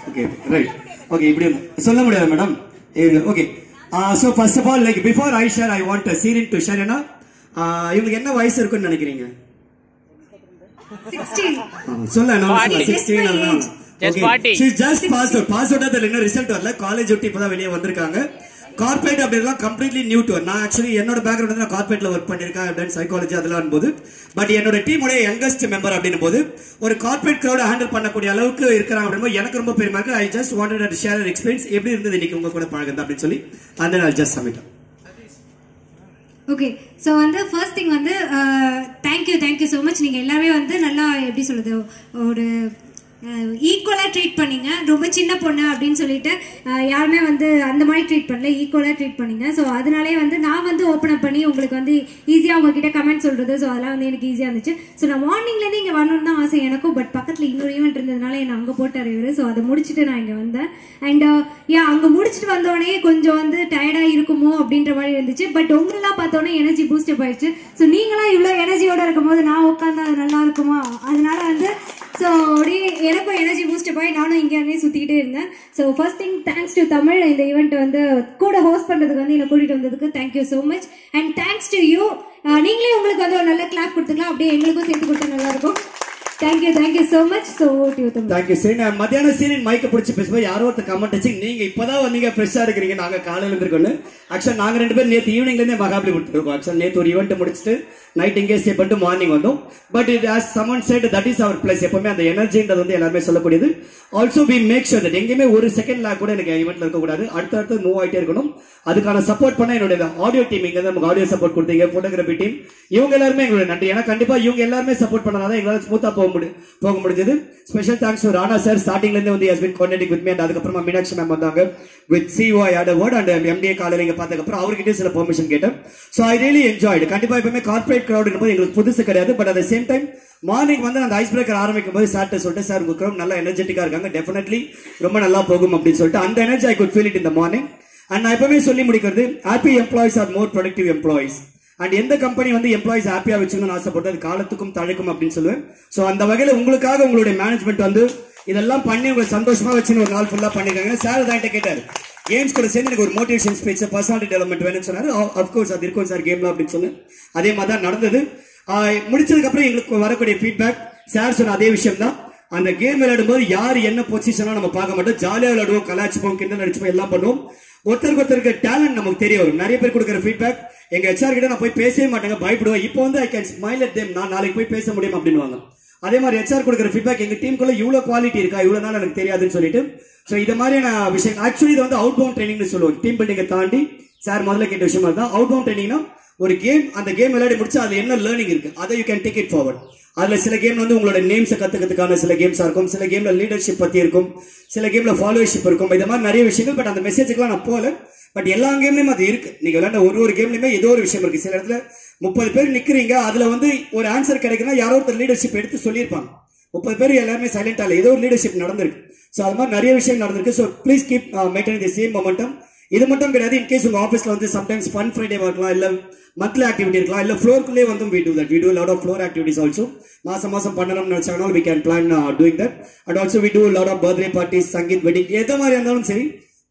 Okay, right. Okay, இப்படி சொல்ல முடியாது madam. Okay. So first of all, like before I share, I want Sirin to share. இவங்களுக்கு என்ன வயசு இருக்குன்னு நினைக்கிறீங்க? 16. சொல்ல நான் 16 அதான். Just 40. She just passed out. Passed out அதுல இன்னும் ரிசல்ட் வரல. காலேஜ் விட்டு இப்பதான் வெளியே வந்திருக்காங்க. கார்ப்பரேட் அப்படிலாம் கம்ப்ளீட்லி நியூ டு. நான் ஆக்சுவலி என்னோட பேக்ரவுண்ட் வந்து நான் கார்ப்பரேட்ல ஒர்க் பண்ணிருக்கேன். தென் சைக்காலஜி அதெல்லாம் போது. பட் என்னோட டீமோட யங்கஸ்ட் மெம்பர் அப்படின்னும் போது ஒரு கார்ப்பரேட் கிரௌட் ஹேண்டில் பண்ணக்கூடிய அளவுக்கு இருக்கிறாங்க அப்படின்னும் எனக்கு ரொம்ப பெருமையா இருக்கு. I just wanted to share experience எப்படி இருந்தது இன்னைக்கு உங்க கூட பழகுது அப்படின்னு சொல்லி அந்த நான் ஜஸ்ட் சப்மிட். ஓகே, ஸோ வந்து ஃபர்ஸ்ட் திங் வந்து தேங்க்யூ ஸோ மச். நீங்கள் எல்லாமே வந்து நல்லா எப்படி சொல்றது ஒரு ஈக்குவலாக ட்ரீட் பண்ணீங்க. ரொம்ப சின்ன பொண்ணு அப்படின்னு சொல்லிட்டு யாருமே வந்து அந்த மாதிரி ட்ரீட் பண்ணல, ஈக்குவலாக ட்ரீட் பண்ணீங்க. ஸோ அதனாலே வந்து நான் வந்து ஓப்பன் அப் பண்ணி உங்களுக்கு வந்து ஈஸியாக உங்ககிட்ட கமெண்ட் சொல்றது. ஸோ அதெல்லாம் வந்து எனக்கு ஈஸியாக இருந்துச்சு. ஸோ நான் மார்னிங்லேருந்து இங்கே வரணும்னு தான் ஆசை எனக்கும். பட் பக்கத்தில் இன்னொரு ஈவெண்ட் இருந்ததுனால என்னை அங்கே போட்டார் இவர். ஸோ அதை முடிச்சுட்டு நான் இங்கே வந்தேன். அண்ட் அங்கே முடிச்சுட்டு வந்தோடனே கொஞ்சம் வந்து டயர்டாக இருக்குமோ அப்படின்ற மாதிரி இருந்துச்சு. பட் உங்களெல்லாம் பார்த்தோன்னே எனர்ஜி பூஸ்டப் ஆயிடுச்சு. ஸோ நீங்களாம் இவ்வளோ எனர்ஜியோட இருக்கும் போது நான் உட்காந்து அது நல்லா இருக்குமா, அதனால வந்து ஸோ அப்படியே எனக்கும் எனர்ஜி பூஸ்டப் ஆகி நானும் இங்கே அங்கேயே சுற்றிக்கிட்டே இருந்தேன். So first thing thanks to Tamil இந்த ஈவெண்ட் வந்து கூட ஹோஸ்ட் பண்ணுறதுக்கு வந்து என்னை கூட்டிகிட்டு வந்ததுக்கு thank you so much. And thanks to you. நீங்களே உங்களுக்கு வந்து ஒரு நல்ல கிளாப் கொடுத்துக்கலாம், அப்படியே எங்களுக்கும் சேர்த்து கொடுத்தா நல்லா இருக்கும். Thank you so much. So you தம்பி. தேங்க்யூ சரி. நான் மத்தியானம் சீரியன் மைக்க பிடிச்சி பேசும்போது யாரோ ஒருத்தர் கமெண்ட் வச்சு நீங்க இப்பதான் வந்தீங்க ஃப்ரெஷ்ஷா இருக்கிறீங்க, நாங்க காலையில இருந்திருக்கோன்னு. ஆக்சுவலா நாங்க 2 பேரும் நேற்று ஈவினிங்ல இருந்தே மகாபலிபுரம் இருக்கோம். ஆக்சுவலா நேற்று ஒரு ஈவெண்ட் முடிச்சுட்டு நைட் இங்கே ஸ்டே பண்ணிட்டு மார்னிங் வந்தோம். But it as someone said that is our place. எப்பவுமே அந்த எனர்ஜின்றது வந்து எல்லாருமே சொல்லக்கூடியது. Also we make sure that எங்கேயுமே ஒரு செகண்ட் லேக் கூட எனக்கு ஈவெண்ட்ல இருக்கக்கூடாது. அடுத்தடுத்து மூவ் ஆகிட்டே இருக்கணும். அதுக்கான சப்போர்ட் பண்ண என்னோட ஆடியோ டீம் இங்க நமக்கு ஆடியோ சப்போர்ட் கொடுத்தீங்க, போட்டோகிராஃபி டீம், இவங்க எல்லாருமே எங்களோட நன்றி. ஏன்னா கண்டிப்பா இவங்க எல்லாருமே சப்போர்ட் பண்ணாதான் எங்களால் ஸ்மூத்தா போக முடிஞ்சது. Special thanks to Rana sir. ஸ்டார்டிங்ல இருந்து வந்து has been coordinating with me. And அதுக்கப்புறமா மீனாட்சி மேம் வந்தாங்க with CO I had a word and MDA காலையில இங்க பார்த்ததுக்கு அப்புறம் அவர்கிட்ட சில பெர்மிஷன் கேட்டேன். So I really enjoyed. கண்டிப்பா எப்பவுமே கார்ப்பரேட் கிரௌட் போது எங்களுக்கு புதுசு கிடையாது. But at the same time morning வந்து அந்த ஐஸ் பிரேக்கர் ஆரம்பிக்கும் போது சார்ட்ட சொல்லிட்டு சார் உங்க கிரௌட் நல்லா எனர்ஜெட்டிக்கா இருக்காங்க, டெஃபினெட்லி ரொம்ப நல்லா போகும் அப்படின்னு சொல்லிட்டு அந்த energy I good feel it in the morning. அண்ட் நான் எப்பவுமே சொல்லி முடிக்கிறது happy employees are more productive employees. And எந்த கம்பெனி வந்து எம்ப்ளாயிஸ் ஹாப்பியா வச்சுக்கணும்னு ஆசைப்பட்டு அது காலத்துக்கும் தழைக்கும் அப்படின்னு சொல்லுவேன். சோ அந்த வகையில உங்களுக்காக உங்களுடைய மேனேஜ்மெண்ட் வந்து இதெல்லாம் பண்ணி உங்களுக்கு சந்தோஷமா வச்சுன்னு ஒரு நாள் ஃபுல்லா பண்ணிருக்காங்க. சார் தான் கேட்டாரு கேம்ஸ் கூட சேர்ந்து எனக்கு ஒரு மோட்டிவேஷன் ஸ்பீச் பர்சனாலிட்டி டெவலப்மெண்ட் வேணும்னு சொன்னாரு. அப்கோர்ஸ் அது இருக்கும் சார் கேம்ல அப்படின்னு சொன்னேன். அதே மாதிரி தான் நடந்தது. முடிச்சதுக்கு அப்புறம் எங்களுக்கு வரக்கூடிய ஃபீட்பேக் சார் சொன்ன அதே விஷயம் தான். அந்த கேம் விளையாடும் போது யார் என்ன பொசிஷனா நம்ம பார்க்க மாட்டோம், ஜாலியா விளையாடுவோம், கலாச்சிப்போம், கிண்டல் அடிச்சுப்போம், எல்லாம் பண்ணுவோம். ஒருத்தருக்கு டேலண்ட் நமக்கு தெரிய வரும். நிறைய பேர் கொடுக்குற ஃபீட்பேக் எங்க ஹெச்ஆர் கிட்ட நான் போய் பேசவே மாட்டேங்க, பயப்படுவேன். இப்போ வந்து I can smile at them, நான் நாளைக்கு போய் பேச முடியும் அப்படின்வாங்க. அதே மாதிரி ஹெச்ஆர் கொடுக்குற ஃபீட்பேக் எங்க டீமுக்குள்ள இவ்வளவு குவாலிட்டி இருக்கா, இவ்வளவு நாள் எனக்கு தெரியாதுன்னு சொல்லிட்டு. சோ இது மாதிரியான விஷயம் ஆக்சுவலி இது வந்து அவுட் பவுண்ட் ட்ரைனிங்னு சொல்லுவோம். டீம் பில்டிங்கை தாண்டி சார் முதல்ல கேட்ட விஷயமா தான் அவுட் பவுண்ட் ட்ரைனிங்னா ஒரு கேம், அந்த கேம் விளையாடி முடிச்சு அதுல என்ன லேர்னிங் இருக்கு அதை you can take it forward. அதுல சில கேம் வந்து உங்களோட நேம்ஸை கத்துக்கிறதுக்கான சில கேம்ஸா இருக்கும், சில கேம்ல லீடர்ஷிப் பத்தி இருக்கும், சில கேம்ல ஃபாலோவர்ஷிப் இருக்கும். இந்த மாதிரி நிறைய விஷயங்கள். பட் அந்த மெசேஜுக்குலாம் நான் போல. பட் எல்லா கேம்லயுமே அது இருக்கு. நீங்க விளையாண்ட ஒரு கேம்லயுமே ஏதோ ஒரு விஷயம் இருக்கு. சில இடத்துல 30 பேர் நிக்கிறீங்க, அதுல வந்து ஒரு ஆன்சர் கிடைக்குன்னா யாரோ ஒருத்தர் லீடர்ஷிப் எடுத்து சொல்லியிருப்பாங்க. 30 பேர் எல்லாருமே சைலண்டா இல்ல, ஏதோ ஒரு லீடர்ஷிப் நடந்திருக்கு. சோ அது மாதிரி நிறைய விஷயம் நடந்திருக்கு. So please keep maintain the same momentum. இது மட்டும் கிடையாது. இன்கேஸ் உங்க ஆஃபீஸ்ல வந்து சம்டைம்ஸ் ஃபன் ஃப்ரைடே இருக்கலாம், இல்ல மந்த்லி ஆக்டிவிட்டி இருக்கலாம், இல்ல ஃப்ளோருக்குள்ளே வந்து we do a lot of floor activities also. மாசம் பண்ணணும்னு நினைச்சாங்கன்னா we can plan doing that. And also we do a lot of birthday parties, Sangeet, wedding, எந்த மாதிரி இருந்தாலும் சரி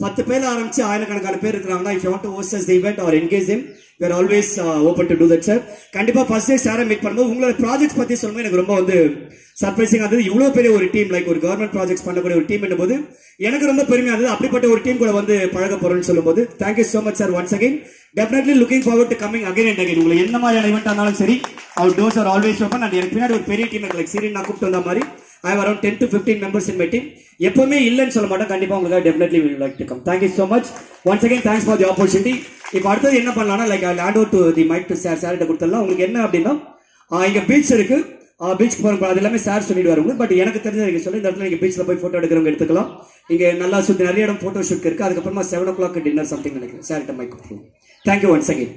10 பேர் ஆரம்பிச்சு ஆயிரக்கணக்கான பேர் இருக்காங்கன்னா if you want to host us the event or engage them, we are always open to do that sir. கண்டிப்பா ஃபர்ஸ்ட் டே சாரை மீட் பண்ணும்போது உங்களோட ப்ராஜெக்ட்ஸ் பத்தி சொல்லும்போது எனக்கு ரொம்ப வந்து சர்ப்ரைசிங் ஆனது. இவ்வளவு பெரிய ஒரு டீம், லைக் ஒரு கவர்மெண்ட் ப்ராஜெக்ட்ஸ் பண்ணக்கூடிய ஒரு டீம் போது எனக்கு ரொம்ப பெருமையா இருந்தது. அப்படிப்பட்ட ஒரு டீம் கூட வந்து பழக போறோம்னு சொல்லும்போது thank you so much sir once again. Definitely looking forward to coming again and again. உங்களுக்கு என்ன மாதிரியான ஈவெண்ட் ஆனாலும் சரி our doors are always open. And எனக்கு பின்னாடி ஒரு பெரிய டீம் இருக்கு, லைக் சீரியன் நான் கூப்பிட்டு வந்த மாதிரி I have around 10 to 15 members in my team. எப்பவுமே இல்லன்னு சொல்ல மாட்டேன், கண்டிப்பா உங்களுக்கு definitely will like to come. Thank you so much once again. Thanks for the opportunity. இப்போ அடுத்து என்ன பண்ணலாம்னா like I'll hand over to the mic to sir கிட்ட கொடுத்துடலாம். உங்களுக்கு என்ன அப்படின்னா இங்க பீச் இருக்கு, பீச் போறோம், அது எல்லாமே சார் சொல்லிடுவாரு உங்களுக்கு. பட் எனக்கு தெரிஞ்சது நீங்க சொல்லி இந்த இடத்துல நீங்க பீச்ல போய் போட்டோ எடுக்கிறவங்க எடுத்துக்கலாம். இங்க நல்லா சுத்தி நிறைய இடம் போட்டோ ஷூட் இருக்கு. அதுக்கப்புறமா 7 o'clock டின்னர் சம்திங் நினைக்கிறேன். சார் கிட்ட மைக் கொடுத்துருவோம். Thank you once again.